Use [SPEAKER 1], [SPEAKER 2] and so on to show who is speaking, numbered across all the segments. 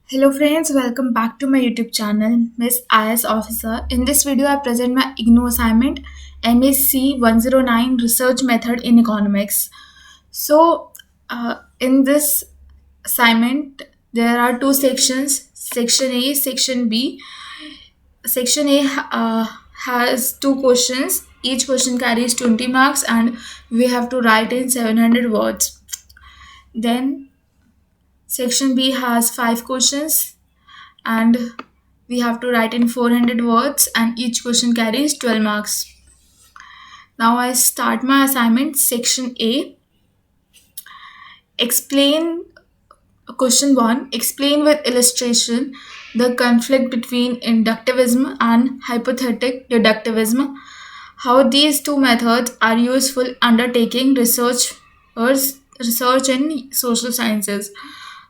[SPEAKER 1] Hello friends, welcome back to my YouTube channel, Miss IS Officer. In this video, I present my IGNOU assignment, MSc 109 Research Method in Economics. In this assignment, there are two sections, Section A, Section B. Section A has two questions. Each question carries 20 marks and we have to write in 700 words. Then Section B has five questions and we have to write in 400 words and each question carries 12 marks. Now I start my assignment. Section A, explain question 1, explain with illustration the conflict between inductivism and hypothetic deductivism, how these two methods are useful undertaking research in social sciences.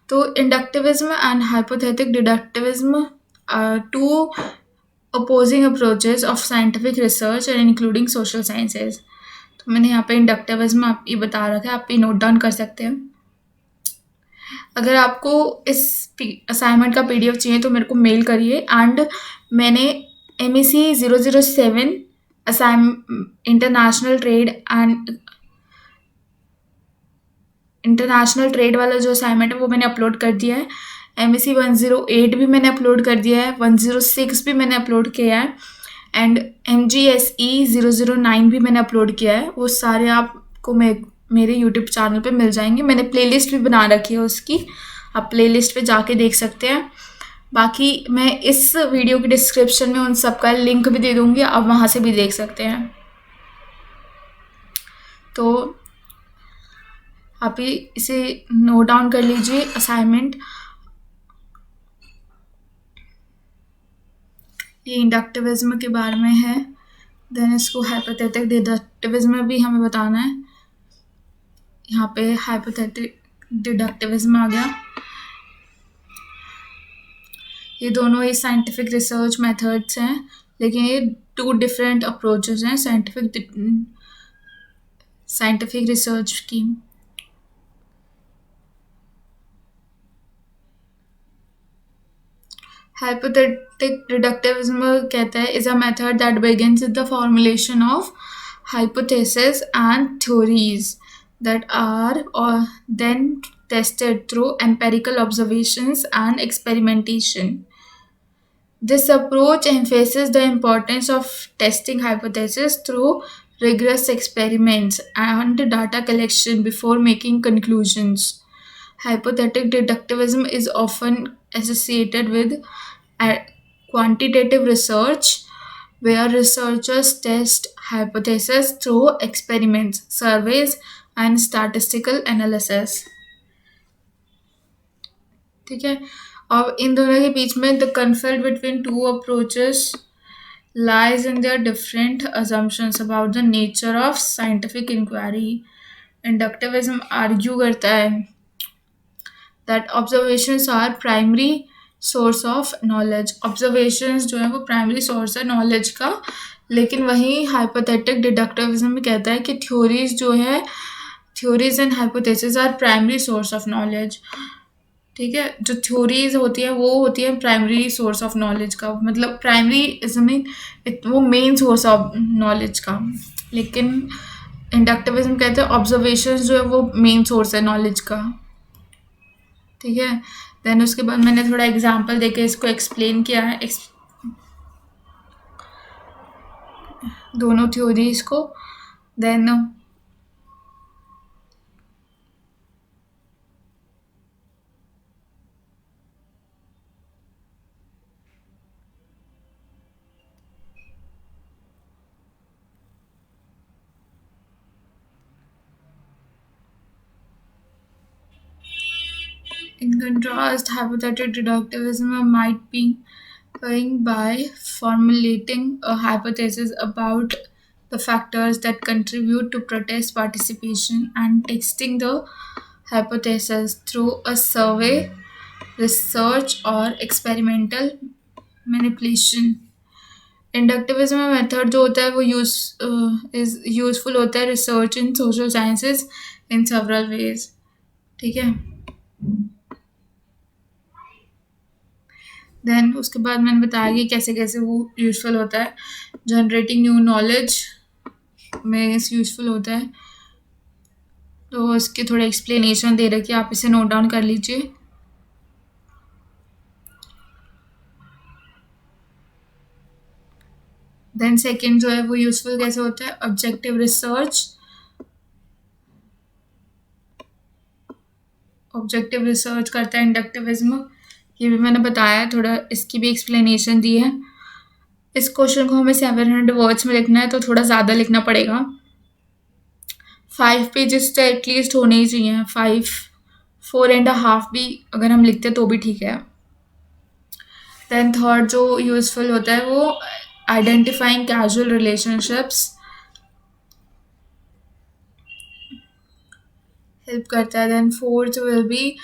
[SPEAKER 1] So inductivism and hypothetic deductivism are two opposing approaches of scientific research and including social sciences. तो मैंने यहाँ पे इंडक्टिविज्म आप ये बता रखा है, आप ये नोट डाउन कर सकते हैं. अगर आपको इस असाइनमेंट का पीडीएफ चाहिए तो मेरे को मेल करिए. एंड मैंने MEC 007 इंटरनेशनल ट्रेड वाला जो असाइनमेंट है वो मैंने अपलोड कर दिया है. MEC 108 भी मैंने अपलोड कर दिया है, 106 भी मैंने अपलोड किया है एंड MGSE 009 भी मैंने अपलोड किया है. वो सारे आपको मेरे यूट्यूब चैनल पे मिल जाएंगे. मैंने प्लेलिस्ट भी बना रखी है उसकी, आप प्लेलिस्ट पे जाके देख सकते हैं. बाकी मैं इस वीडियो की डिस्क्रिप्शन में उन सब का लिंक भी दे दूँगी, आप वहाँ से भी देख सकते हैं. तो आप इसे नोट डाउन कर लीजिए. असाइनमेंट ये इंडक्टिविज्म के बारे में है. देन इसको हाइपोथेटिक डिडक्टिविज्म में भी हमें बताना है. यहाँ पे हाइपोथेटिक डिडक्टिविज्म आ गया. ये दोनों ही साइंटिफिक रिसर्च मेथड्स हैं, लेकिन ये टू डिफरेंट अप्रोचेस हैं साइंटिफिक रिसर्च की. हाइपोथेटिक डिडक्टिविज्म कहता है is a method that begins with the formulation of hypotheses and theories that are then tested through empirical observations and experimentation. This approach emphasizes the importance of testing hypotheses through rigorous experiments and data collection before making conclusions. Hypothetic deductivism is often associated with quantitative research, where researchers test hypotheses through experiments, surveys, and statistical analysis. ठीक है. और इन दोनों के बीच में the conflict between two approaches lies in their different assumptions about the nature of scientific inquiry. Inductivism argue करता है that observations are primary source of knowledge. Observations जो है वो प्राइमरी सोर्स है नॉलेज का, लेकिन वही हाइपोथेटिक डिडक्टिविज्म में कहता है कि theories and hypothesis are primary source of knowledge. ठीक है. जो थ्योरीज होती है वो होती है प्राइमरी सोर्स ऑफ नॉलेज का, मतलब प्राइमरी इज मीन वो मेन सोर्स ऑफ नॉलेज का. लेकिन इंडक्टिविज्म कहते हैं ऑब्जर्वेशंस जो है वो मेन सोर्स है नॉलेज का. ठीक है. देन उसके बाद मैंने थोड़ा एग्जांपल देके इसको एक्सप्लेन किया है दोनों थ्योरीज को. Then in contrast, hypothetic deductivism might be going by formulating a hypothesis about the factors that contribute to protest participation and testing the hypothesis through a survey, research, or experimental manipulation. Inductivism method जो होता है वो is useful होता है research in social sciences in several ways. ठीक है. Then उसके बाद मैंने बताया कि कैसे कैसे वो यूज़फुल होता है, जनरेटिंग न्यू नॉलेज में इस यूज़फुल होता है। तो इसके थोड़े एक्सप्लेनेशन दे रखे, आप इसे नोट डाउन कर लीजिए। देन सेकंड जो है वो यूज़फुल कैसे होता है, ऑब्जेक्टिव रिसर्च। ऑब्जेक्टिव रिसर्च करता है इंडक्टिविज्म, ये भी मैंने बताया है, थोड़ा इसकी भी एक्सप्लेनेशन दी है। इस क्वेश्चन को हमें 700 वर्ड्स में लिखना है तो थोड़ा ज़्यादा लिखना पड़ेगा, 5 पेजेस तो एटलीस्ट होने ही चाहिए, 4.5 भी अगर हम लिखते तो भी ठीक है। देन थर्ड जो यूज़फुल होता है वो आइडेंटिफाइंग कैजुअल रिलेशनशिप्स, हेल्प करता है। Then fourth will be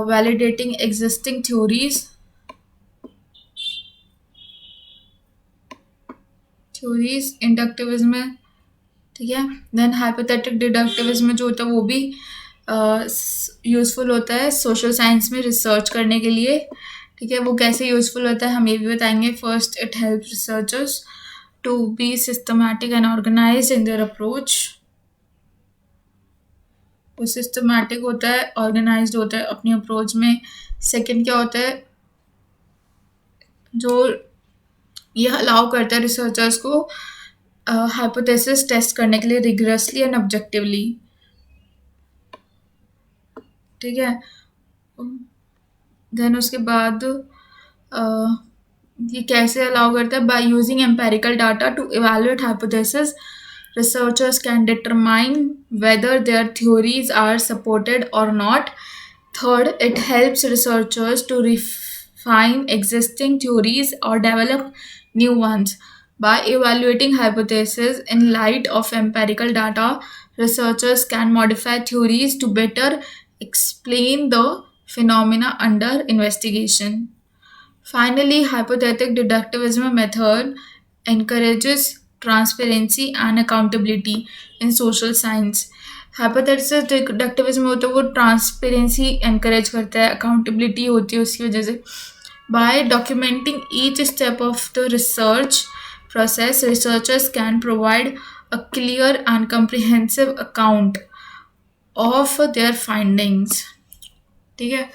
[SPEAKER 1] validating existing theories, inductivism में, ठीक है। देन हाइपोथेटिक डिडक्टिविज्म में जो होता है वो भी यूज़फुल होता है सोशल साइंस में रिसर्च करने के लिए, ठीक है। वो कैसे यूज़फुल होता है हम ये भी बताएंगे। First, it help researchers to be systematic and organised in their approach. वो सिस्टमैटिक होता है, ऑर्गेनाइज्ड होता है अपनी अप्रोच में। सेकंड क्या होता है, जो ये अलाउ करता है रिसर्चर्स को हाइपोथेसिस टेस्ट करने के लिए रिगरसली एंड ऑब्जेक्टिवली, ठीक है। देन उसके बाद ये कैसे अलाउ करता है, by using empirical data to evaluate hypothesis researchers can determine whether their theories are supported or not. Third, it helps researchers to refine existing theories or develop new ones. By evaluating hypotheses in light of empirical data, researchers can modify theories to better explain the phenomena under investigation. Finally, hypothetic deductivism method encourages transparency and accountability in social science. Hypothetical deductivism होता है वो transparency encourage करता है, accountability होती है उसकी वजह से। By documenting each step of the research process, researchers can provide a clear and comprehensive account of their findings, ठीक है।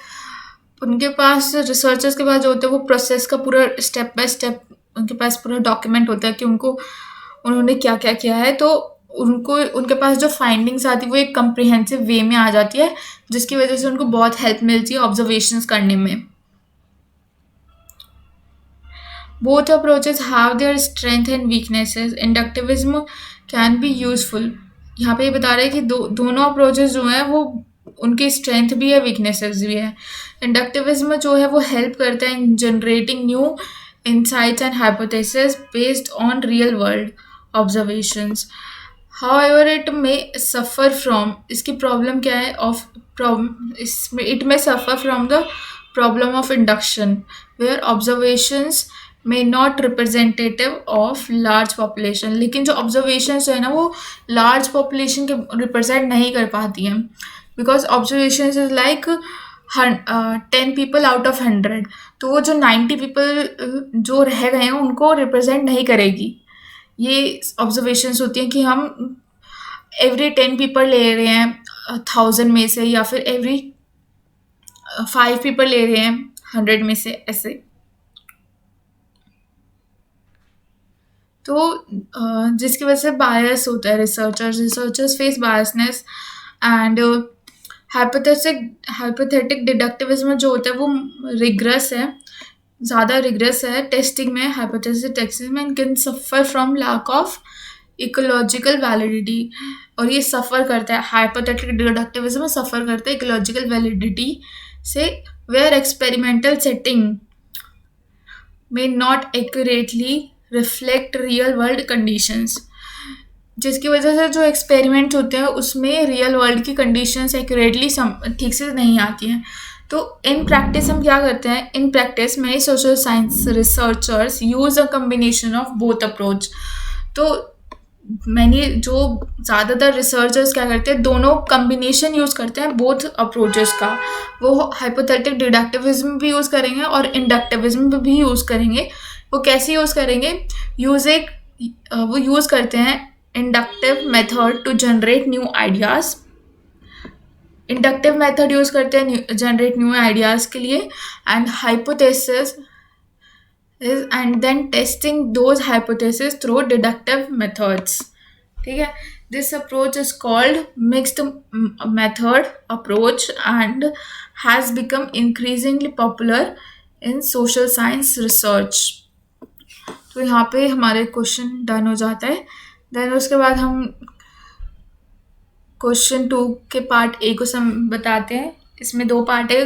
[SPEAKER 1] उनके पास, रिसर्चर्स के पास जो होता है वो प्रोसेस का पूरा स्टेप बाय स्टेप उनके पास पूरा डॉक्यूमेंट होता है कि उन्होंने क्या क्या किया है, तो उनके पास जो फाइंडिंग्स आती है वो एक कंप्रिहेंसिव वे में आ जाती है, जिसकी वजह से उनको बहुत हेल्प मिलती है ऑब्जर्वेशंस करने में। Both approaches have their strength and weaknesses, inductivism can be useful. यहाँ पे ये बता रहे हैं कि दोनों अप्रोचेस जो हैं वो उनकी स्ट्रेंथ भी है, वीकनेसेस भी है। इंडक्टिविज्म जो है वो हेल्प करता है इन generating new insights and hypotheses based on real world observations. However, it may suffer from, इसकी प्रॉब्लम क्या है, इसमें it may suffer from the problem of induction where observations may not representative of large population. लेकिन जो observations है ना वो large population के represent नहीं कर पाती हैं, because observations is like 10 people out of 100, तो वो जो 90 people जो रह गए हैं उनको रिप्रेजेंट नहीं करेगी। ये ऑब्जर्वेशंस होती हैं कि हम एवरी 10 people ले रहे हैं 1000 में से, या फिर एवरी 5 people ले रहे हैं 100 में से, ऐसे। तो जिसकी वजह से बायस होता है researchers face biasness. And hypothetic deductivism जो होता है वो रिग्रेस है, ज़्यादा रिग्रेस है टेस्टिंग में, हाइपोथेसिस टेस्टिंग में, and can suffer from lack of ecological validity. और ये सफ़र करता है, हाइपोथेटिक डिडक्टिविज्म सफ़र करता है इकोलॉजिकल वैलिडिटी से, where experimental setting may not accurately reflect real world conditions, जिसकी वजह से जो एक्सपेरिमेंट्स होते हैं उसमें रियल वर्ल्ड की कंडीशंस एक्यूरेटली ठीक से नहीं आती हैं। तो इन प्रैक्टिस हम क्या करते हैं, इन प्रैक्टिस में social science researchers use a combination of both approach. तो मैंने जो ज़्यादातर रिसर्चर्स क्या करते हैं, दोनों कम्बिनेशन यूज़ करते हैं बोथ अप्रोचेस का। वो हाइपोथेटिक डिडक्टिविज्म भी यूज़ करेंगे और इंडक्टिविज्म भी यूज़ करेंगे। वो कैसे यूज़ करेंगे? वो यूज़ करते हैं inductive method to generate new ideas. Inductive method use करते हैं जनरेट न्यू आइडियाज़ के लिए, and hypothesis is and then testing those hypotheses through deductive methods. ठीक है, this approach is called mixed method approach and has become increasingly popular in social science research. तो यहाँ पे हमारे क्वेश्चन डन हो जाता है। देन उसके बाद हम क्वेश्चन 2 के पार्ट ए को बताते हैं। इसमें 2 पार्ट है,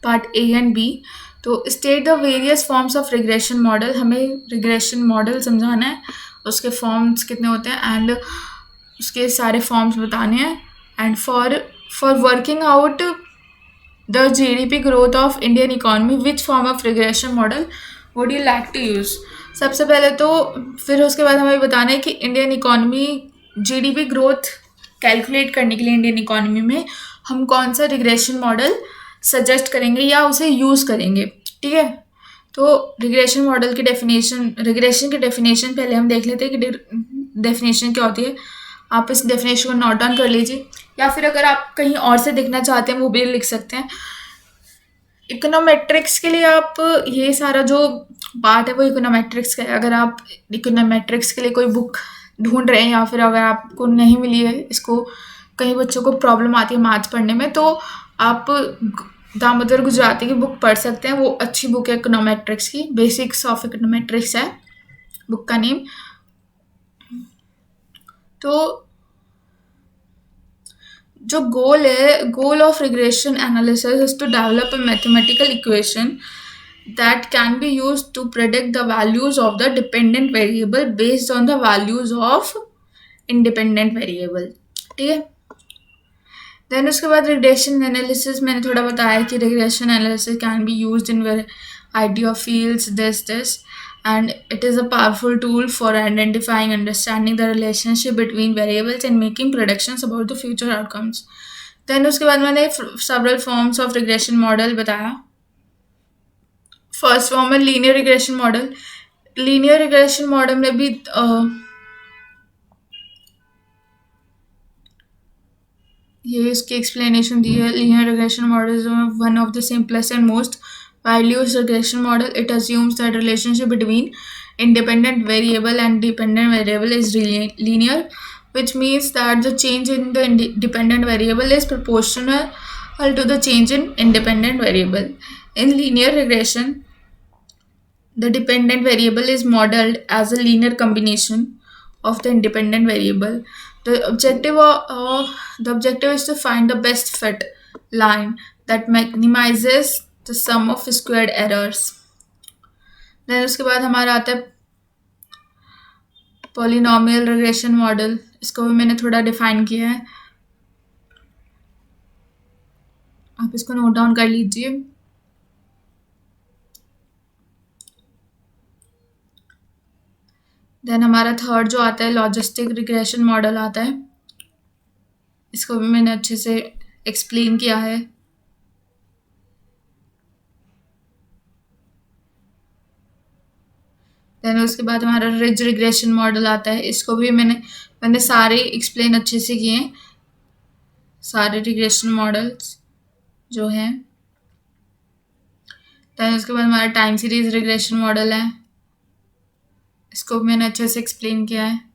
[SPEAKER 1] पार्ट ए एंड बी। तो state the various forms of regression model, हमें रिग्रेशन मॉडल समझाना है, उसके फॉर्म्स कितने होते हैं एंड उसके सारे फॉर्म्स बताने हैं। And for working out the GDP growth of Indian economy, which form of regression model would you like to use? सबसे पहले तो फिर उसके बाद हमें बताना है कि Indian economy GDP growth calculate करने के लिए इंडियन इकोनॉमी में हम कौन सा रिग्रेशन मॉडल सजेस्ट करेंगे या उसे यूज़ करेंगे। ठीक है, तो रिग्रेशन की डेफिनेशन पहले हम देख लेते हैं कि डेफिनेशन क्या होती है। आप इस डेफिनेशन को नोट डाउन कर लीजिए, या फिर अगर आप कहीं और से देखना चाहते हैं वो भी लिख सकते हैं। इकोनोमेट्रिक्स के लिए आप ये सारा जो पार्ट है वो इकोनोमेट्रिक्स का है। अगर आप इकोनोमेट्रिक्स के लिए कोई बुक ढूंढ रहे हैं या फिर अगर आपको नहीं मिली है, इसको कई बच्चों को प्रॉब्लम आती है मैथ्स पढ़ने में, तो आप दामोदर गुजराती की बुक पढ़ सकते हैं। वो अच्छी बुक है इकोनोमेट्रिक्स की, बेसिक्स ऑफ इकोनोमेट्रिक्स है बुक का नेम। तो जो goal of regression analysis is to develop a mathematical equation that can be used to predict the values of the dependent variable based on the values of independent variable। ठीक है, then उसके बाद regression analysis मैंने थोड़ा बताया कि regression analysis can be used in variety of fields this and it is a powerful tool for identifying, understanding the relationship between variables and making predictions about the future outcomes। then उसके बाद मैंने several forms of regression model बताया। First form है linear regression model. Linear regression model में भी ये इसकी explanation दी है। Linear regression model is one of the simplest and most widely used regression model. It assumes that relationship between independent variable and dependent variable is linear, which means that the change in the dependent variable is proportional to the change in independent variable. In linear regression, the dependent variable is modeled as a linear combination of the independent variable. The objective is to find the best fit line that minimizes the sum of squared errors. Then उसके बाद हमारा आता है polynomial regression model. इसको भी मैंने थोड़ा define किया है, आप इसको नोट डाउन कर लीजिए। देन हमारा थर्ड जो आता है लॉजिस्टिक रिग्रेशन मॉडल आता है। इसको भी मैंने अच्छे से एक्सप्लेन किया है। देन उसके बाद हमारा रिज रिग्रेशन मॉडल आता है। इसको भी मैंने सारे एक्सप्लेन अच्छे से किए हैं, सारे रिग्रेशन मॉडल्स जो हैं। देन उसके बाद हमारा टाइम सीरीज रिग्रेशन मॉडल है, इसको भी मैंने अच्छे से एक्सप्लेन किया है।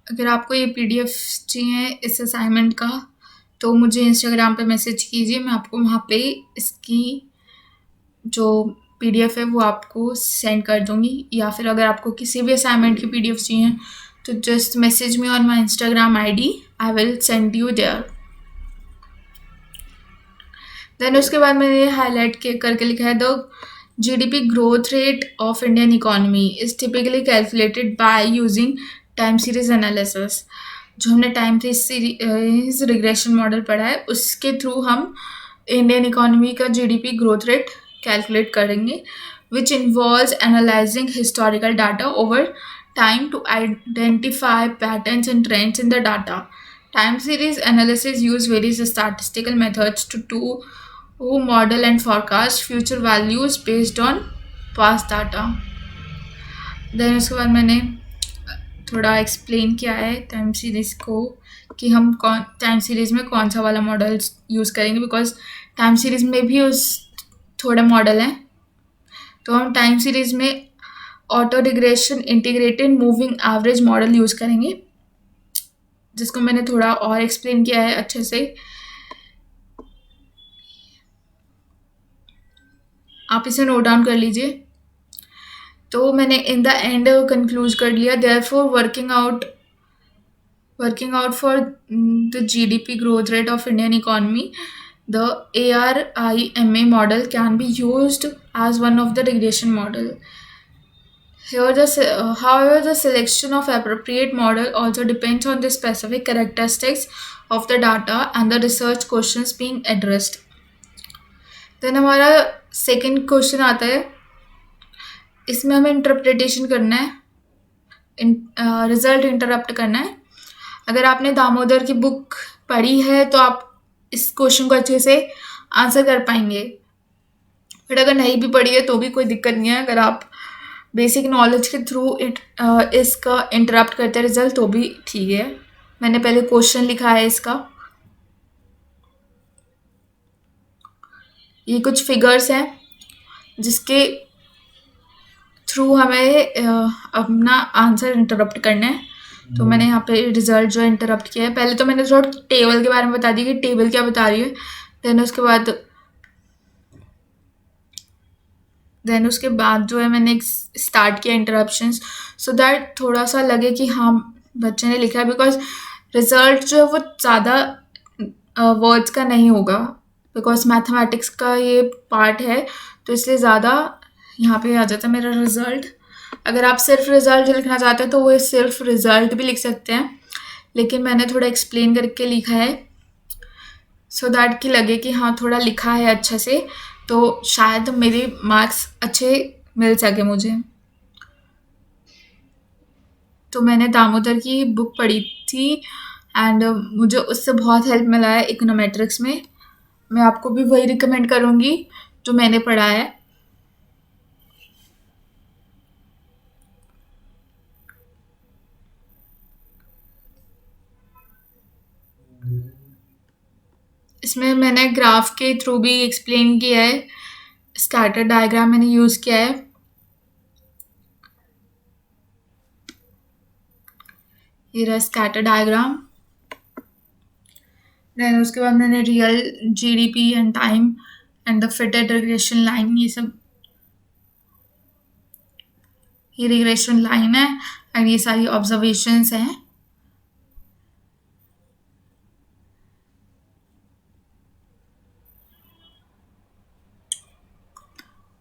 [SPEAKER 1] अगर आपको ये पीडीएफ चाहिए इस असाइनमेंट का तो मुझे इंस्टाग्राम पे मैसेज कीजिए, मैं आपको वहाँ पे इसकी जो पीडीएफ है वो आपको सेंड कर दूँगी। या फिर अगर आपको किसी भी असाइनमेंट की पीडीएफ चाहिए तो just message me on my Instagram ID, I will send you there. Then उसके बाद मैंने हाईलाइट करके लिखा है the GDP growth rate of Indian economy is typically calculated by using time series analysis, जो हमने टाइम सीरीज रिग्रेशन मॉडल पढ़ा है उसके थ्रू हम इंडियन इकोनॉमी का जीडीपी ग्रोथ रेट कैलकुलेट करेंगे, which involves analysing historical data over time to identify patterns and trends in the data. Time series analysis use various statistical methods to model and forecast future values based on past data. Then उसके बाद मैंने थोड़ा explain किया है time series को कि हम कौन टाइम सीरीज़ में कौन सा वाला मॉडल यूज़ करेंगे, बिकॉज टाइम सीरीज़ में भी उस थोड़े मॉडल हैं। तो हम टाइम सीरीज़ में auto regression integrated moving average model use करेंगे, जिसको मैंने थोड़ा और एक्सप्लेन किया है अच्छे से। आप इसे नोट डाउन कर लीजिए। तो मैंने इन द एंड कंक्लूज कर लिया, therefore working out for the GDP growth rate of Indian economy, the ARIMA model can be used as one of the regression model. However, the selection of appropriate model also depends on the specific characteristics of the data and the research questions being addressed. Then हमारा second question आता है, इसमें हमें interpretation करना है, result interrupt करना है। अगर आपने दामोदर की बुक पढ़ी है तो आप इस क्वेश्चन को अच्छे से आंसर कर पाएंगे, बट अगर नहीं भी पढ़ी है तो भी कोई दिक्कत नहीं है। अगर आप बेसिक नॉलेज के थ्रू इसका इंटरप्ट करते हैं रिजल्ट तो भी ठीक है। मैंने पहले क्वेश्चन लिखा है इसका, ये कुछ फिगर्स हैं जिसके थ्रू हमें अपना आंसर इंटरप्ट करना है। तो मैंने यहाँ पे रिजल्ट जो इंटरप्ट किया है, पहले तो मैंने थोड़ा टेबल के बारे में बता दी कि टेबल क्या बता रही है। देन उसके बाद जो है मैंने स्टार्ट किया इंटरप्शंस, सो दैट थोड़ा सा लगे कि हाँ बच्चे ने लिखा है, बिकॉज रिजल्ट जो है वो ज़्यादा वर्ड्स का नहीं होगा, बिकॉज मैथमेटिक्स का ये पार्ट है, तो इसलिए ज़्यादा यहाँ पे आ जाता है मेरा रिजल्ट। अगर आप सिर्फ रिजल्ट लिखना चाहते हैं तो वो सिर्फ रिजल्ट भी लिख सकते हैं, लेकिन मैंने थोड़ा एक्सप्लेन करके लिखा है सो दैट कि लगे कि हाँ थोड़ा लिखा है अच्छे से, तो शायद मेरे मार्क्स अच्छे मिल सके मुझे। तो मैंने दामोदर की बुक पढ़ी थी एंड मुझे उससे बहुत हेल्प मिला है इकोनोमेट्रिक्स में। मैं आपको भी वही रिकमेंड करूँगी जो मैंने पढ़ा है। इसमें मैंने ग्राफ के थ्रू भी एक्सप्लेन किया है, स्कैटर डायग्राम मैंने यूज़ किया है। ये रहा स्कैटर डायग्राम। देन उसके बाद मैंने real GDP and time and the fitted regression line, ये रिग्रेशन लाइन है एंड ये सारी ऑब्जर्वेशंस हैं।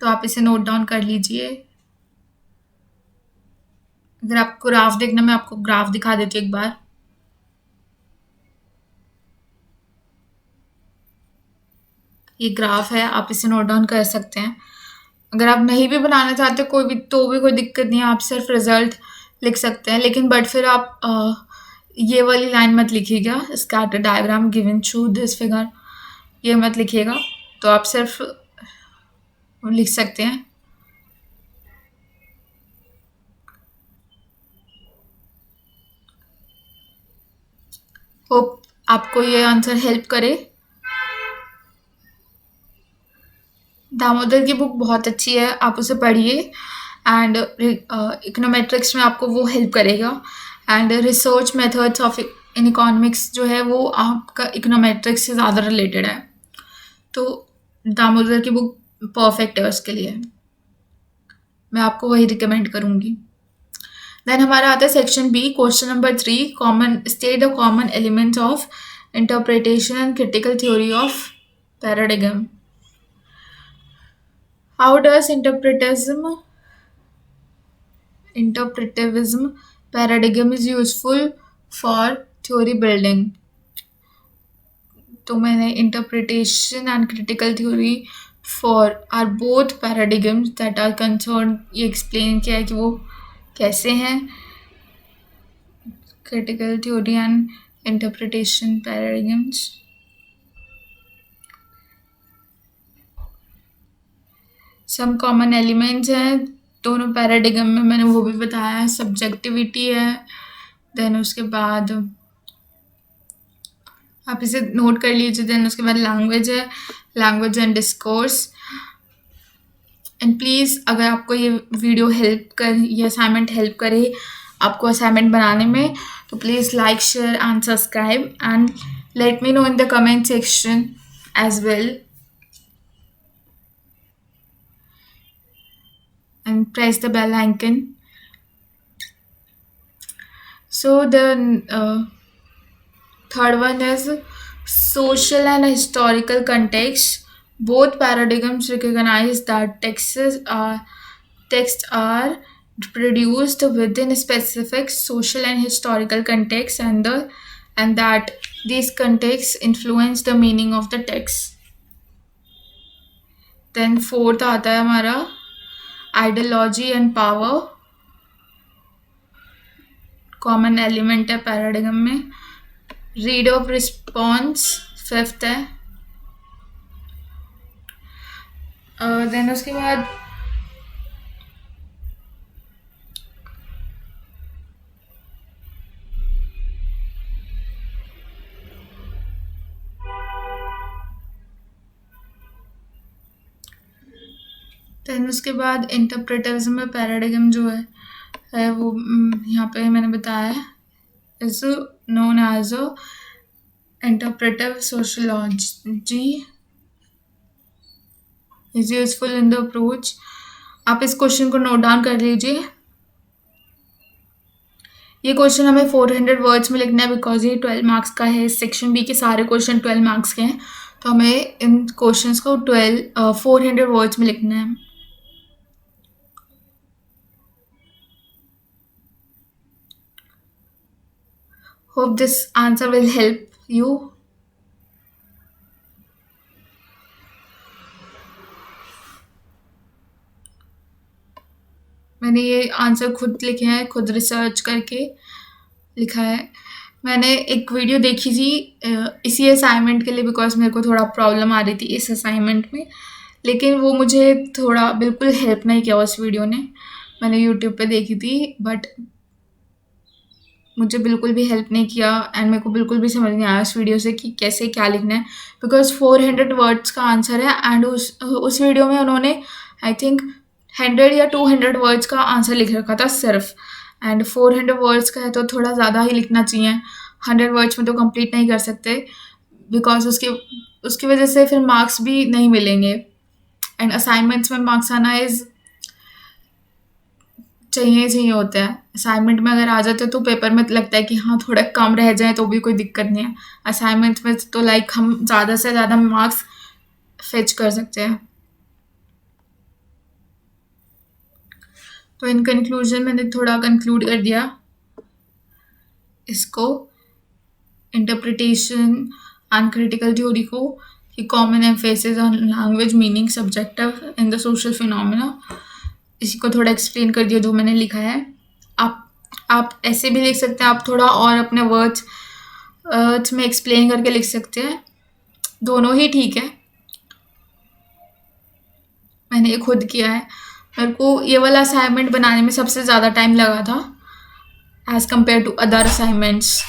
[SPEAKER 1] तो आप इसे नोट डाउन कर लीजिए। अगर आपको ग्राफ देखना, मैं आपको ग्राफ दिखा देती हूँ एक बार। ये ग्राफ है, आप इसे नोट डाउन कर सकते हैं। अगर आप नहीं भी बनाना चाहते कोई भी तो भी कोई दिक्कत नहीं है, आप सिर्फ रिजल्ट लिख सकते हैं, लेकिन बट फिर आप ये वाली लाइन मत लिखिएगा, scatter diagram given through this figure, ये मत लिखिएगा। तो आप सिर्फ लिख सकते हैं। होप आपको ये आंसर हेल्प करे। दामोदर की बुक बहुत अच्छी है, आप उसे पढ़िए एंड इकोनोमेट्रिक्स में आपको वो हेल्प करेगा। And research methods of in economics जो है वो आपका इकोनोमेट्रिक्स से ज़्यादा रिलेटेड है, तो दामोदर की बुक परफेक्ट है उसके लिए, मैं आपको वही रिकमेंड करूँगी। देन हमारा आता है section B, question number 3, common state the common elements of interpretation and critical theory of paradigm. How does interpretivism paradigm is useful for theory building. तो मैंने interpretation and critical theory for are both paradigms that are concern, ये explain किया है कि वो कैसे हैं, critical theory and interpretation paradigms. Some common elements हैं दोनों पैराडिगम में, मैंने वो भी बताया है। सब्जेक्टिविटी है, देन उसके बाद आप इसे नोट कर लीजिए। देन उसके बाद लैंग्वेज है, language and discourse. And please अगर आपको ये वीडियो हेल्प कर, ये असाइनमेंट हेल्प करे आपको असाइनमेंट बनाने में, तो please like, share and subscribe and let me know in the comment section as well and press the bell icon. So the third one is social and historical context. Both paradigms recognize that texts are produced within specific social and historical contexts, and that these contexts influence the meaning of the text. Then fourth आता है हमारा ideology and power, common element है paradigm में। Read of response fifth है। Then उसके बाद इंटरप्रेटिविज्म में paradigm जो है वो यहाँ पे मैंने बताया है, is known as a interpretive sociology, is useful in the approach. आप इस क्वेश्चन को नोट डाउन कर लीजिए। ये क्वेश्चन हमें 400 वर्ड्स में लिखना है बिकॉज ये 12 मार्क्स का है। सेक्शन बी के सारे क्वेश्चन 12 मार्क्स के हैं, तो हमें इन क्वेश्चंस को 400 वर्ड्स में लिखना है। Hope this answer will help you. मैंने ये आंसर खुद लिखे हैं, खुद रिसर्च करके लिखा है। मैंने एक वीडियो देखी थी इसी असाइनमेंट के लिए बिकॉज मेरे को थोड़ा प्रॉब्लम आ रही थी इस असाइनमेंट में, लेकिन वो मुझे थोड़ा बिल्कुल हेल्प नहीं किया उस वीडियो ने। मैंने यूट्यूब पे देखी थी बट मुझे बिल्कुल भी हेल्प नहीं किया एंड मेरे को बिल्कुल भी समझ नहीं आया उस वीडियो से कि कैसे क्या लिखना है, बिकॉज 400 वर्ड्स का आंसर है एंड उस वीडियो में उन्होंने आई थिंक 100 या 200 वर्ड्स का आंसर लिख रखा था सिर्फ, एंड 400 वर्ड्स का है तो थोड़ा ज़्यादा ही लिखना चाहिए। 100 वर्ड्स में तो कंप्लीट नहीं कर सकते बिकॉज उसकी वजह से फिर मार्क्स भी नहीं मिलेंगे, एंड असाइनमेंट्स में मार्क्स आना इज़ चाहिए होता है। असाइनमेंट में अगर आ जाते तो पेपर में लगता है कि हाँ थोड़ा कम रह जाए तो भी कोई दिक्कत नहीं है। असाइनमेंट में तो लाइक हम ज़्यादा से ज़्यादा मार्क्स फेच कर सकते हैं। तो इन कंक्लूजन मैंने थोड़ा कंक्लूड कर दिया इसको, इंटरप्रिटेशन एंड क्रिटिकल थ्योरी को, कि common emphasis on language meaning subjective in the social phenomena. इसी को थोड़ा एक्सप्लेन कर दिया जो मैंने लिखा है। आप ऐसे भी लिख सकते हैं, आप थोड़ा और अपने वर्ड्स में एक्सप्लेन करके लिख सकते हैं, दोनों ही ठीक है। मैंने ये खुद किया है। मेरे को ये वाला असाइनमेंट बनाने में सबसे ज़्यादा टाइम लगा था as compare to other assignments.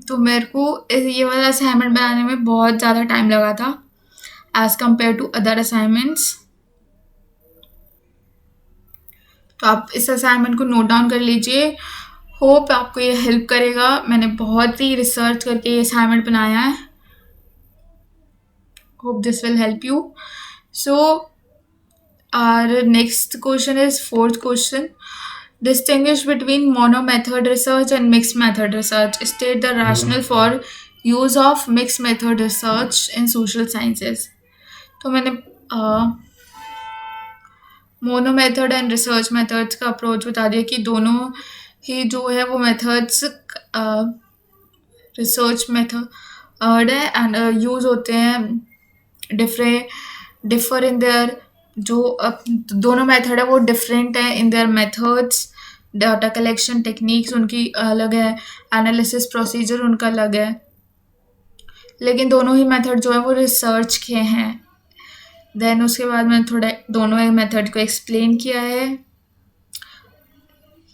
[SPEAKER 1] तो मेरे को ये वाला असाइनमेंट बनाने में बहुत ज़्यादा टाइम लगा था as compare to other assignments. तो आप इस असाइनमेंट को नोट डाउन कर लीजिए। होप आपको ये हेल्प करेगा। मैंने बहुत ही रिसर्च करके ये असाइनमेंट बनाया है। Hope this will help you. So our next question is fourth question. Distinguish between mono-method research and mixed method research. State the rationale for use of mixed method research in social sciences. तो मैंने mono method and research methods का approach बता दिया कि दोनों ही जो है वो मेथड्स रिसर्च मेथड है एंड यूज़ होते हैं डिफर इन देयर जो दोनों मेथड है वो डिफरेंट है in their methods. Data collection techniques उनकी अलग है, एनालिसिस प्रोसीजर उनका अलग है, लेकिन दोनों ही मेथड जो है वो रिसर्च के हैं। देन उसके बाद मैंने थोड़ा दोनों ही मेथड को एक्सप्लेन किया है।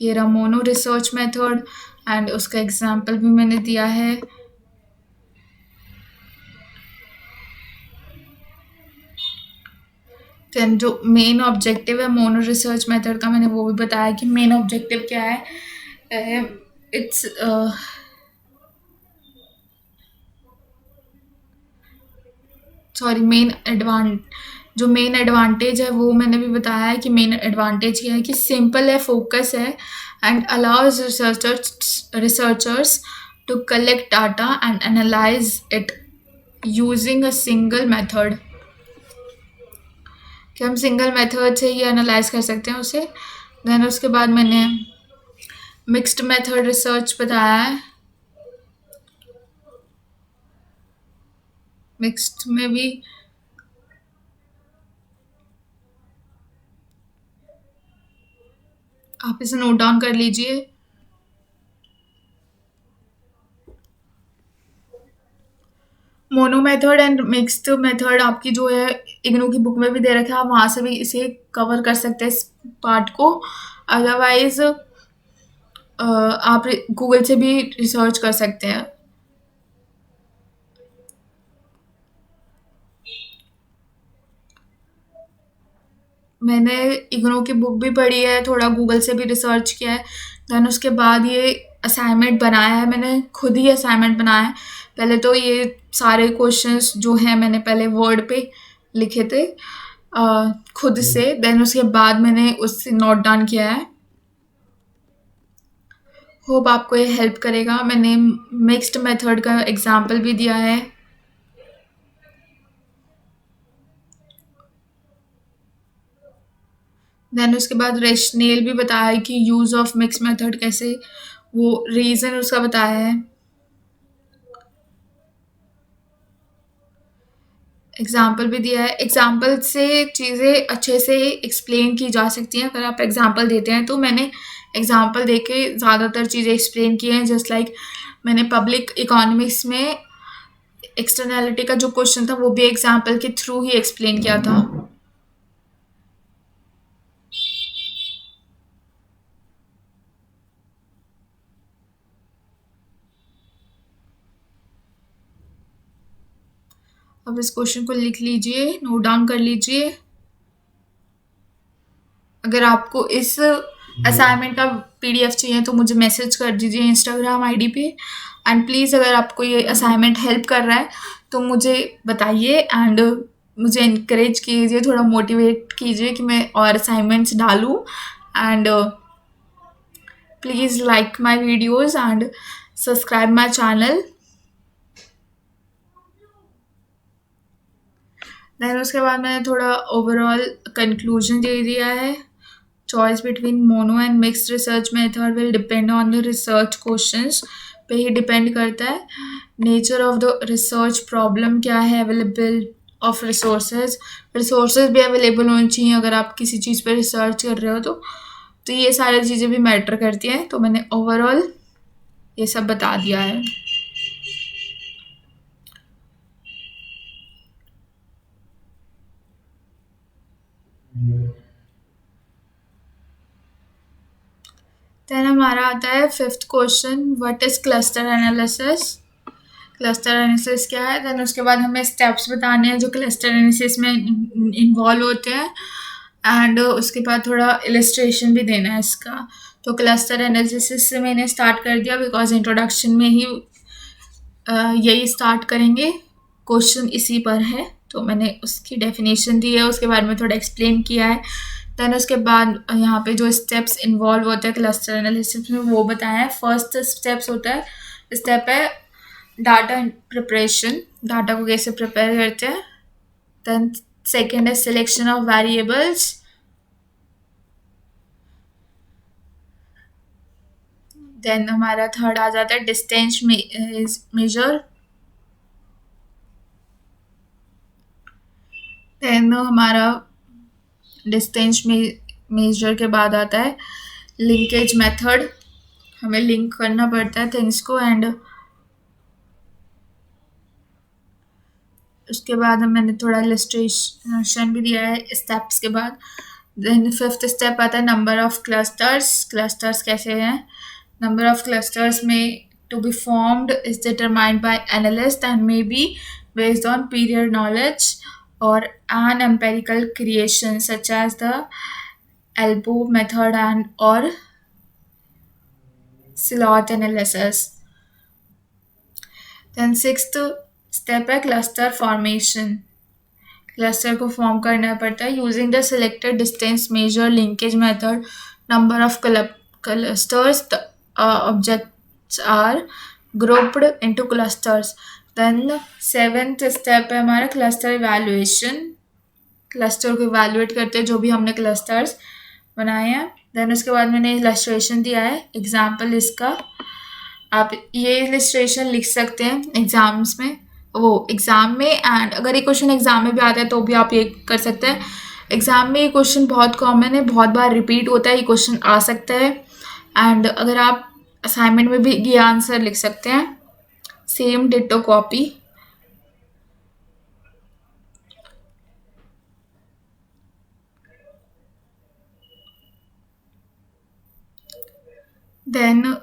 [SPEAKER 1] ये रहा मोनो रिसर्च मेथड एंड उसका एग्जांपल भी मैंने दिया है। देन जो मेन ऑब्जेक्टिव है मोनो रिसर्च मेथड का मैंने वो भी बताया कि मेन ऑब्जेक्टिव क्या है। इट्स जो मेन एडवांटेज है वो मैंने भी बताया है कि मेन एडवांटेज क्या है कि सिंपल है, फोकस है and allows researchers to collect data and analyse it using a single method, कि हम सिंगल मेथड से ही एनालाइज कर सकते हैं उसे। देन उसके बाद मैंने मिक्स्ड मेथड रिसर्च बताया है। मिक्स्ड में भी आप इसे नोट डाउन कर लीजिए। Mono method and mixed method आपकी जो है इग्नू की बुक में भी दे रखा है, आप वहाँ से भी इसे कवर कर सकते हैं इस पार्ट को। अदरवाइज आप गूगल से भी रिसर्च कर सकते हैं। मैंने इग्नू की बुक भी पढ़ी है, थोड़ा गूगल से भी रिसर्च किया है। देन उसके बाद ये असाइनमेंट बनाया है, मैंने खुद ही असाइनमेंट बनाया है। पहले तो ये सारे क्वेश्चंस जो हैं मैंने पहले वर्ड पे लिखे थे खुद से। देन उसके बाद मैंने उससे नोट डाउन किया है। होप आपको ये हेल्प करेगा। मैंने मिक्स्ड मेथड का एग्जाम्पल भी दिया है। देन उसके बाद रेशनेल भी बताया है कि यूज़ ऑफ मिक्स मेथड कैसे, वो रीज़न उसका बताया है। एग्जाम्पल भी दिया है। एग्जाम्पल से चीज़ें अच्छे से एक्सप्लेन की जा सकती हैं अगर आप एग्जाम्पल देते हैं। तो मैंने एग्जाम्पल दे के ज़्यादातर चीज़ें एक्सप्लेन की हैं। जस्ट लाइक मैंने पब्लिक इकोनॉमिक्स में एक्सटर्नैलिटी का जो क्वेश्चन था वो भी एग्जाम्पल के थ्रू ही एक्सप्लेन किया था। अब इस क्वेश्चन को लिख लीजिए, नोट डाउन कर लीजिए। अगर आपको इस असाइनमेंट का पीडीएफ चाहिए तो मुझे मैसेज कर दीजिए इंस्टाग्राम आईडी पे। एंड प्लीज़ अगर आपको ये असाइनमेंट हेल्प कर रहा है तो मुझे बताइए एंड मुझे इनकरेज कीजिए, थोड़ा मोटिवेट कीजिए कि मैं और असाइनमेंट्स डालूँ। And please like my videos and subscribe my channel. Then उसके बाद मैंने थोड़ा ओवरऑल कंक्लूजन दे दिया है। Choice between mono and mixed research method will depend on the research questions पे ही डिपेंड करता है। Nature of the research problem क्या है, अवेलेबल ऑफ रिसोर्सेज भी अवेलेबल होनी चाहिए अगर आप किसी चीज़ पे रिसर्च कर रहे हो तो ये सारी चीज़ें भी मैटर करती हैं। तो मैंने ओवरऑल ये सब बता दिया है। देन हमारा आता है fifth question, what is cluster analysis. Cluster analysis क्या है। देन उसके बाद हमें स्टेप्स बताने हैं जो क्लस्टर एनालिसिस में इन्वॉल्व होते हैं एंड उसके बाद थोड़ा इलस्ट्रेशन भी देना है इसका। तो क्लस्टर एनालिसिस से मैंने स्टार्ट कर दिया बिकॉज इंट्रोडक्शन में ही यही स्टार्ट करेंगे, क्वेश्चन इसी पर है। तो मैंने उसकी डेफिनेशन दी है, उसके बारे में थोड़ा एक्सप्लेन किया है देन उसके बाद यहाँ पे जो स्टेप्स इन्वॉल्व होते हैं क्लस्टर एनालिसिस में वो बताया है। फर्स्ट स्टेप है डाटा प्रिपरेशन, डाटा को कैसे प्रिपेयर करते हैं। देन सेकेंड है सिलेक्शन ऑफ वेरिएबल्स। देन हमारा थर्ड आ जाता है डिस्टेंस मेजर। देन हमारा डिस्टेंस मेजर के बाद आता है लिंकेज मेथड, हमें लिंक करना पड़ता है थिंग्स को। एंड उसके बाद मैंने थोड़ा इलस्ट्रेशन भी दिया है स्टेप्स के बाद। देन फिफ्थ स्टेप आता है नंबर ऑफ क्लस्टर्स। क्लस्टर्स कैसे हैं, नंबर ऑफ क्लस्टर्स में to be formed is determined by analyst and may be based on prior knowledge or an empirical creation such as the elbow method and or slot analysis. Then sixth step है cluster formation। Cluster को form करना पड़ता है using the selected distance measure linkage method number of clusters objects are grouped into clusters. Then seventh step है हमारा cluster evaluation. Cluster को evaluate करते हैं जो भी हमने क्लस्टर्स बनाए हैं। देन उसके बाद मैंने इलस्ट्रेशन दिया है एग्जाम्पल इसका, आप ये इलस्ट्रेशन लिख सकते हैं एग्जाम्स में, वो एग्ज़ाम में। एंड अगर ये क्वेश्चन एग्ज़ाम में भी आता है तो भी आप ये कर सकते हैं। एग्ज़ाम में ये क्वेश्चन बहुत कॉमन है, बहुत बार रिपीट होता है, ये क्वेश्चन आ सकता है। एंड अगर आप असाइनमेंट में भी ये आंसर लिख सकते हैं, same ditto copy. Then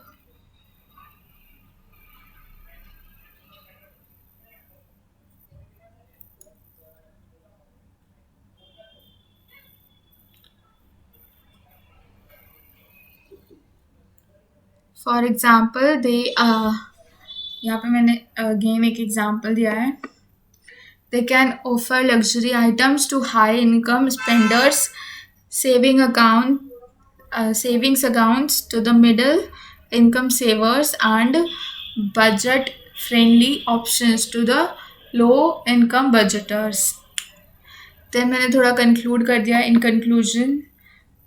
[SPEAKER 1] for example यहाँ पे मैंने अगेन एक एग्जाम्पल दिया है। They can offer luxury items to high income spenders, saving account savings accounts to the middle income savers and budget friendly options to the low income budgeters. then मैंने थोड़ा conclude कर दिया in conclusion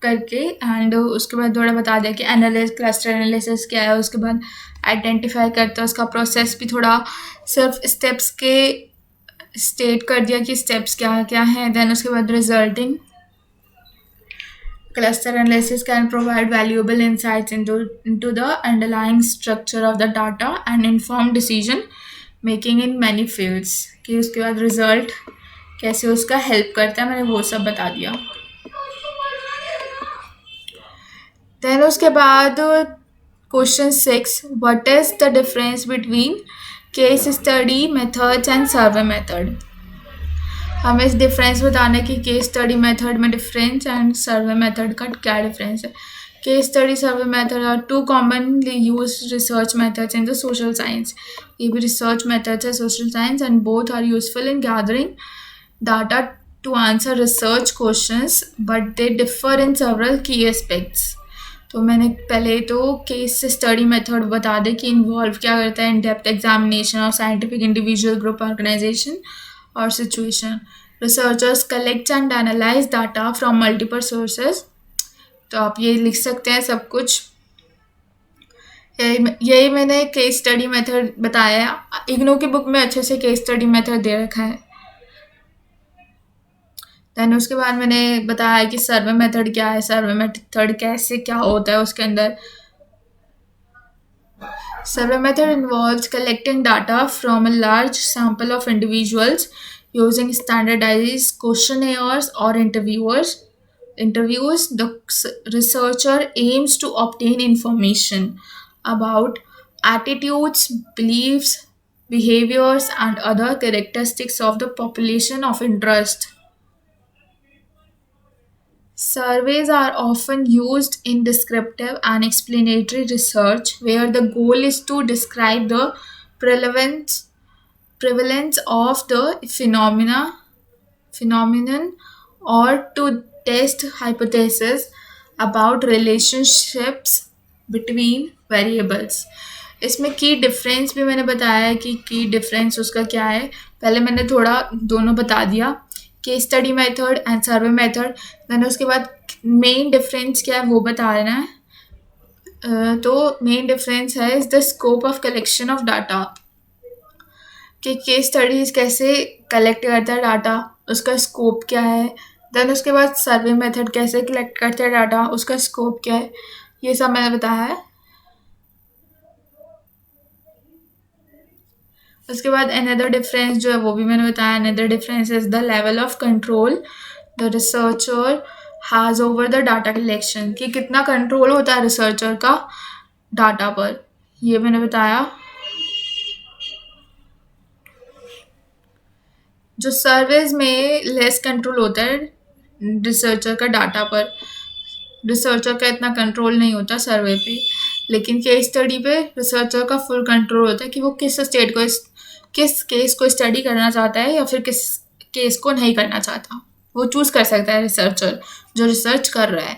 [SPEAKER 1] करके। And उसके बाद थोड़ा बता दिया कि क्लस्टर एनालिसिस क्या है, उसके बाद आइडेंटिफाई करता है उसका प्रोसेस भी थोड़ा सिर्फ स्टेप्स के स्टेट कर दिया कि स्टेप्स क्या क्या हैं। देन उसके बाद resulting cluster analysis can provide valuable insights into the underlying structure of the data and inform decision making in many fields। कि उसके बाद रिजल्ट कैसे उसका हेल्प करता है, मैंने वो सब बता दिया। देन उसके बाद question 6, what is the difference between case study methods and survey method. हमें इस डिफरेंस बताना है कि केस स्टडी मेथड में डिफरेंस एंड सर्वे मेथड का क्या डिफरेंस है। Case study survey method are two commonly use research methods in the social science. ये भी रिसर्च मेथड्स है social science and both are useful in gathering data to answer research questions but they differ in several की aspects. तो मैंने पहले तो case study method बता दें कि इन्वॉल्व क्या करता है, in depth examination of scientific individual group organisation or situation. Researchers collect and analyze data from multiple sources. तो आप ये लिख सकते हैं सब कुछ। यही मैंने केस स्टडी मेथड बताया है, इग्नू की बुक में अच्छे से केस स्टडी मेथड दे रखा है। देन उसके बाद मैंने बताया कि सर्वे मेथड क्या है, सर्वे मेथड कैसे क्या होता है उसके अंदर। Survey method involves collecting data from a large sample of individuals using standardized questionnaires or interviews. The researcher aims to obtain information about attitudes, beliefs, behaviors, and other characteristics of the population of interest. Surveys are often used in descriptive and explanatory research where the goal is to describe the prevalence of the phenomenon or to test hypothesis about relationships between variables. इसमें की difference भी मैंने बताया है कि की difference उसका क्या है. पहले मैंने थोड़ा दोनों बता दिया, case study method and survey method. मैंने उसके बाद मेन डिफरेंस क्या है वो बता देना है. तो मेन डिफरेंस है is the scope of collection of data, कि केस स्टडीज कैसे कलेक्ट करता है डाटा, उसका स्कोप क्या है. देन उसके बाद सर्वे मेथड कैसे कलेक्ट करता है डाटा, उसका स्कोप क्या है, ये सब मैंने बताया है. उसके बाद अनदर डिफरेंस जो है वो भी मैंने बताया. Another difference is the level of control the researcher has over the data collection, कि कितना कंट्रोल होता है रिसर्चर का डाटा पर, ये मैंने बताया. जो सर्वेज में लेस कंट्रोल होता है रिसर्चर का डाटा पर, रिसर्चर का इतना कंट्रोल नहीं होता सर्वे पे, लेकिन केस स्टडी पे रिसर्चर का फुल कंट्रोल होता है कि वो किस स्टेट को किस केस को स्टडी करना चाहता है या फिर किस केस को नहीं करना चाहता, वो चूज कर सकता है रिसर्चर जो रिसर्च कर रहा है.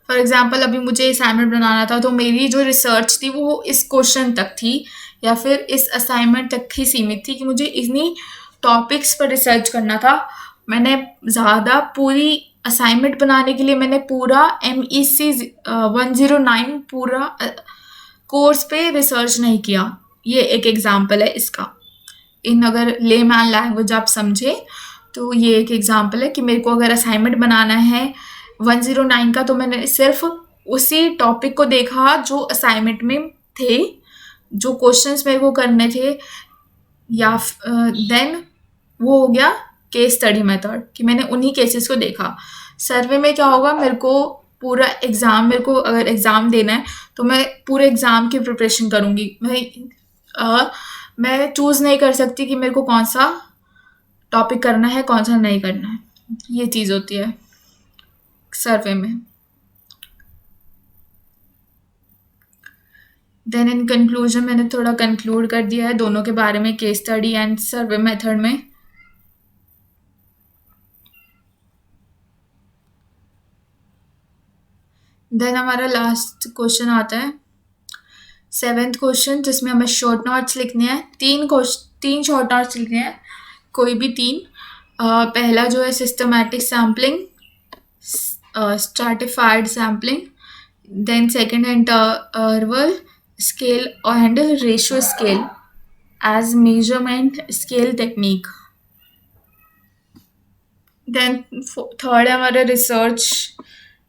[SPEAKER 1] फॉर एग्जाम्पल अभी मुझे असाइनमेंट बनाना था, तो मेरी जो रिसर्च थी वो इस क्वेश्चन तक थी या फिर इस असाइनमेंट तक ही सीमित थी कि मुझे इन्हीं टॉपिक्स पर रिसर्च करना था. मैंने ज़्यादा पूरी असाइनमेंट बनाने के लिए मैंने पूरा MEC 109 पूरा कोर्स पे रिसर्च नहीं किया. ये एक एग्जाम्पल है इसका. इन अगर लेमैन लैंग्वेज आप समझे तो ये एक एग्जाम्पल है कि मेरे को अगर असाइनमेंट बनाना है 109 का, तो मैंने सिर्फ उसी टॉपिक को देखा जो असाइनमेंट में थे, जो क्वेश्चंस मेरे को करने थे, या देन वो हो गया केस स्टडी मेथड कि मैंने उन्हीं केसेस को देखा. सर्वे में क्या होगा, मेरे को पूरा एग्ज़ाम, मेरे को अगर एग्ज़ाम देना है तो मैं पूरे एग्ज़ाम की प्रिपरेशन करूँगी. मैं चूज़ नहीं कर सकती कि मेरे को कौन सा टॉपिक करना है कौन सा नहीं करना है. ये चीज़ होती है सर्वे में. देन इन कंक्लूजन मैंने थोड़ा कंक्लूड कर दिया है दोनों के बारे में, case study and survey method में. देन हमारा लास्ट क्वेश्चन आता है 7th क्वेश्चन, जिसमें हमें शॉर्ट नोट्स लिखने हैं. तीन शॉर्ट नोट्स लिखने हैं, कोई भी तीन. पहला जो है systematic sampling, stratified sampling, then second interval scale and ratio scale as measurement scale technique. Then third है हमारा research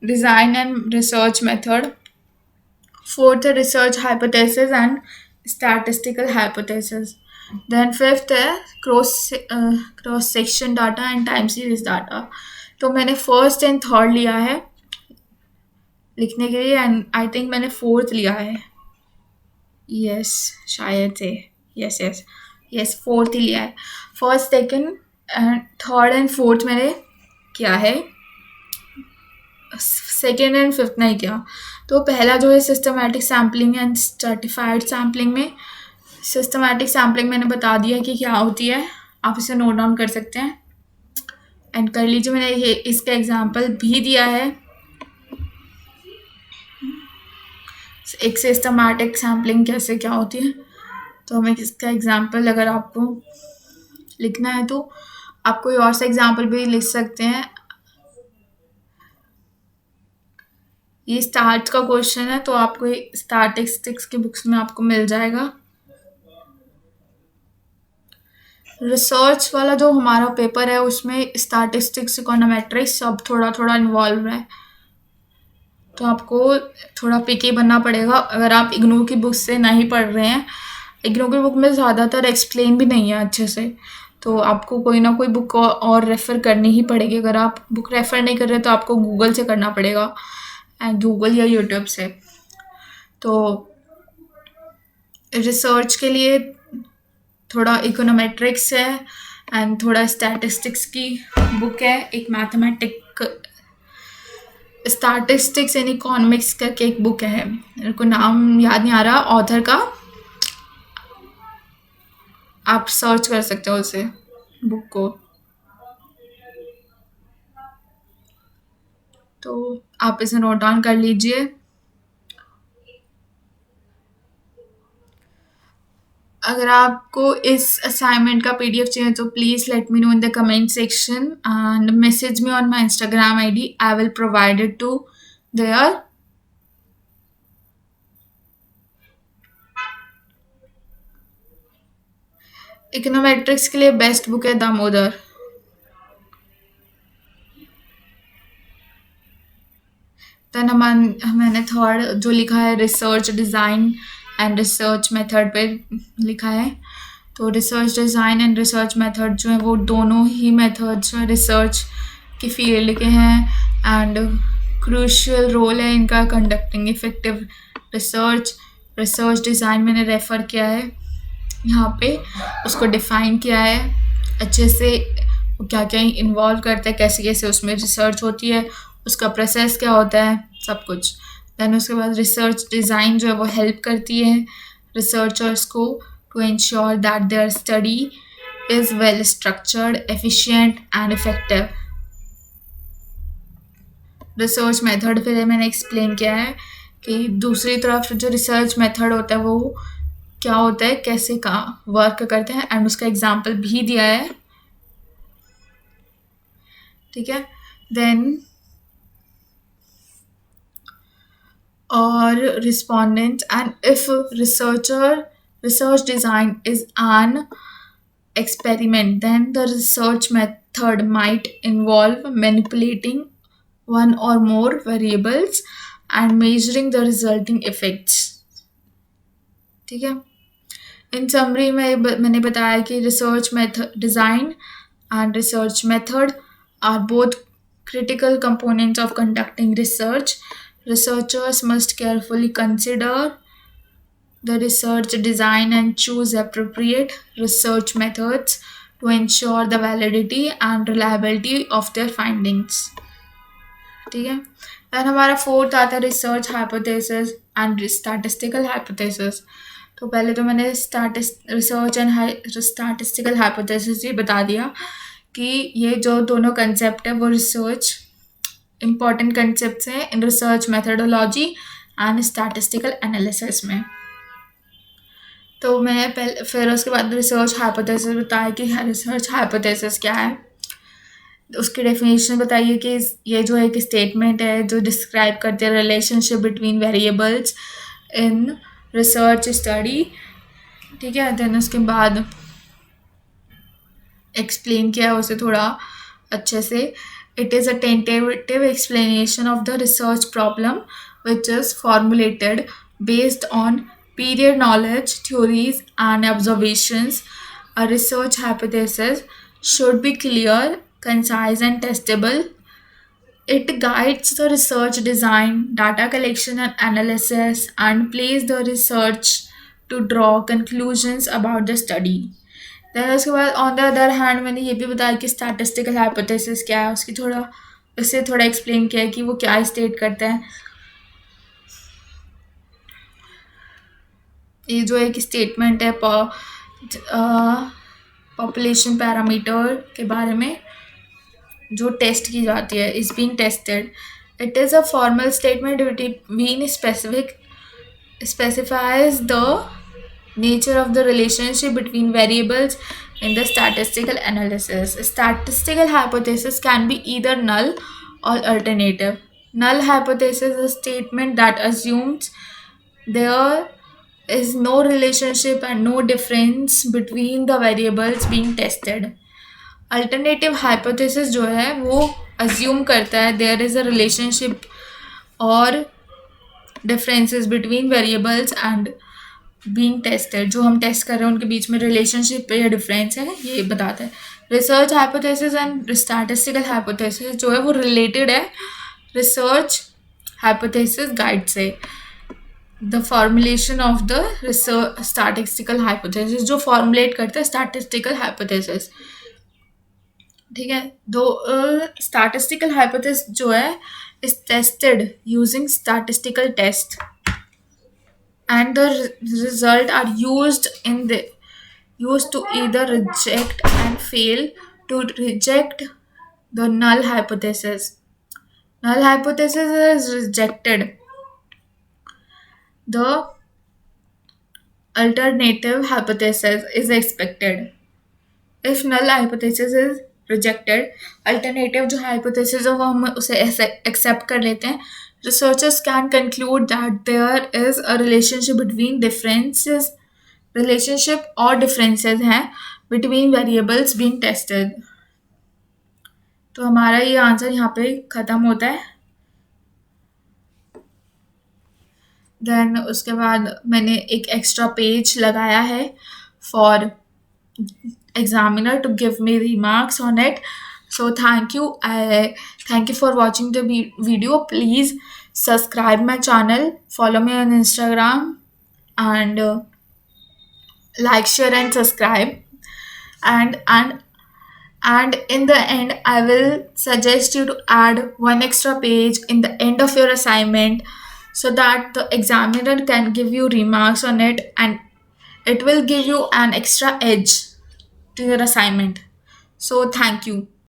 [SPEAKER 1] design and research method. Fourth है research hypothesis and statistical hypothesis. Then fifth है cross section data and time series data. तो मैंने first and third लिया है लिखने के लिए, एंड आई थिंक मैंने फोर्थ लिया है. यस शायद से, यस फोर्थ ही लिया है. First second third and fourth मैंने किया है, सेकेंड एंड फिफ्थ नहीं किया. तो पहला जो है systematic sampling and stratified sampling में, सिस्टमैटिक सैम्पलिंग मैंने बता दिया कि क्या होती है, आप इसे नोट डाउन कर सकते हैं एंड कर लीजिए. मैंने ये इसका एग्जांपल भी दिया है. एक सिस्टमैटिक सैम्पलिंग कैसे क्या होती है, तो हमें इसका एग्जांपल अगर आपको लिखना है तो आप कोई और सा एग्जांपल भी लिख सकते हैं. ये स्टार्ट का क्वेश्चन है, तो आपको स्टैटिस्टिक्स की बुक्स में आपको मिल जाएगा. रिसर्च वाला जो हमारा पेपर है उसमें स्टैटिस्टिक्स इकोनोमेट्रिक्स सब थोड़ा थोड़ा इन्वॉल्व है, तो आपको थोड़ा पिकी बनना पड़ेगा अगर आप इग्नू की बुक से नहीं पढ़ रहे हैं. इग्नू की बुक में ज़्यादातर एक्सप्लेन भी नहीं है अच्छे से, तो आपको कोई ना कोई बुक और रेफ़र करनी ही पड़ेगी. अगर आप बुक रेफ़र नहीं कर रहे तो आपको गूगल से करना पड़ेगा, गूगल या यूट्यूब से. तो रिसर्च के लिए थोड़ा इकोनोमेट्रिक्स है एंड थोड़ा स्टैटिस्टिक्स की बुक है. एक मैथमेटिक स्टैटिस्टिक्स एंड इकोनॉमिक्स करके एक बुक है, मेरे को नाम याद नहीं आ रहा ऑथर का, आप सर्च कर सकते हो उसे बुक को. तो आप इसे नोट डाउन कर लीजिए। अगर आपको इस असाइनमेंट का पीडीएफ चाहिए तो please let me know in the comment section and message me on my Instagram ID. I will provide it to there. Econometrics के लिए बेस्ट बुक है दामोदर। देन मैंने थर्ड जो लिखा है research design and research method पे लिखा है। तो research design and research method जो है वो दोनों ही मेथड्स रिसर्च की फील्ड के हैं एंड क्रूशियल रोल है इनका conducting effective research. Research design मैंने रेफ़र किया है यहाँ पे, उसको डिफ़ाइन किया है अच्छे से, वो क्या क्या इन्वॉल्व करता है, कैसे कैसे उसमें रिसर्च होती है, उसका प्रोसेस क्या होता है, सब कुछ। दैन उसके बाद रिसर्च डिज़ाइन जो है वो हेल्प करती है रिसर्चर्स को to ensure that their study is well structured, efficient and effective. Research method फिर मैंने एक्सप्लेन किया है कि दूसरी तरफ जो रिसर्च मेथड होता है वो क्या होता है, कैसे का वर्क करते हैं, एंड उसका एग्जाम्पल भी दिया है। ठीक है। देन और respondents, and if research design is an experiment, then the research method might involve manipulating one or more variables and measuring the resulting effects। ठीक है। इन समरी में मैंने बताया कि research method design and research method are both critical components of conducting research. Researchers must carefully consider the research design and choose appropriate research methods to ensure the validity and reliability of their findings। ठीक है। Then हमारा fourth आता है research hypothesis and statistical hypothesis. तो पहले तो मैंने research and statistical hypothesis ये बता दिया कि ये जो दोनों कंसेप्ट है वो रिसर्च इम्पॉर्टेंट कंसेप्ट हैं in research methodology and statistical analysis में। तो मैं पहले फिर उसके बाद रिसर्च हाइपोथेसिस बताया कि रिसर्च हाइपोथेसिस क्या है, उसकी डेफिनेशन बताइए कि ये जो एक स्टेटमेंट है जो डिस्क्राइब करती है relationship between variables in research study. ठीक है। देन उसके बाद एक्सप्लेन किया उसे थोड़ा अच्छे से। It is a tentative explanation of the research problem which is formulated based on period knowledge theories and observations. A research hypothesis should be clear, concise and testable. It guides the research design, data collection and analysis, and plays the research to draw conclusions about the study. Then उसके बाद on the other hand मैंने ये भी बताया कि statistical hypothesis क्या है, उसकी थोड़ा उससे थोड़ा एक्सप्लेन किया है कि वो क्या स्टेट करता है। ये जो एक स्टेटमेंट है पॉपुलेशन पैरामीटर के बारे में जो टेस्ट की जाती है is being tested. It is a formal statement between specifies the nature of the relationship between variables in the statistical analysis. Statistical hypothesis can be either null or alternative. Null hypothesis is a statement that assumes there is no relationship and no difference between the variables being tested. Alternative hypothesis जो है वो assume करता है there is a relationship और differences between variables and being tested. जो हम test कर रहे हैं उनके बीच में रिलेशनशिप या डिफरेंस है ये बताता है। Research hypothesis and statistical hypothesis जो है वो रिलेटेड है रिसर्च हाइपोथेसिस गाइड से। The formulation of the research statistical hypothesis जो फॉर्मुलेट करता है स्टैटिस्टिकल हाइपोथेसिस। ठीक है। दो स्टैटिस्टिकल हाइपोथेसिस जो है is tested using statistical test and the result are used to either reject and fail to reject the null hypothesis. null hypothesis is rejected, the alternative hypothesis is expected. If null hypothesis is rejected, alternative जो hypothesis है वो हम उसे accept कर लेते हैं. Researchers can conclude that there is a relationship or differences हैं between variables being tested. तो हमारा ये आंसर यहाँ पे ख़त्म होता है. देन उसके बाद मैंने एक एक्स्ट्रा पेज लगाया है for examiner to give me remarks on it. So thank you. Thank you for watching the video. Please subscribe my channel, follow me on Instagram, and like, share, and subscribe. And in the end, I will suggest you to add one extra page in the end of your assignment so that the examiner can give you remarks on it, and it will give you an extra edge to your assignment. So thank you.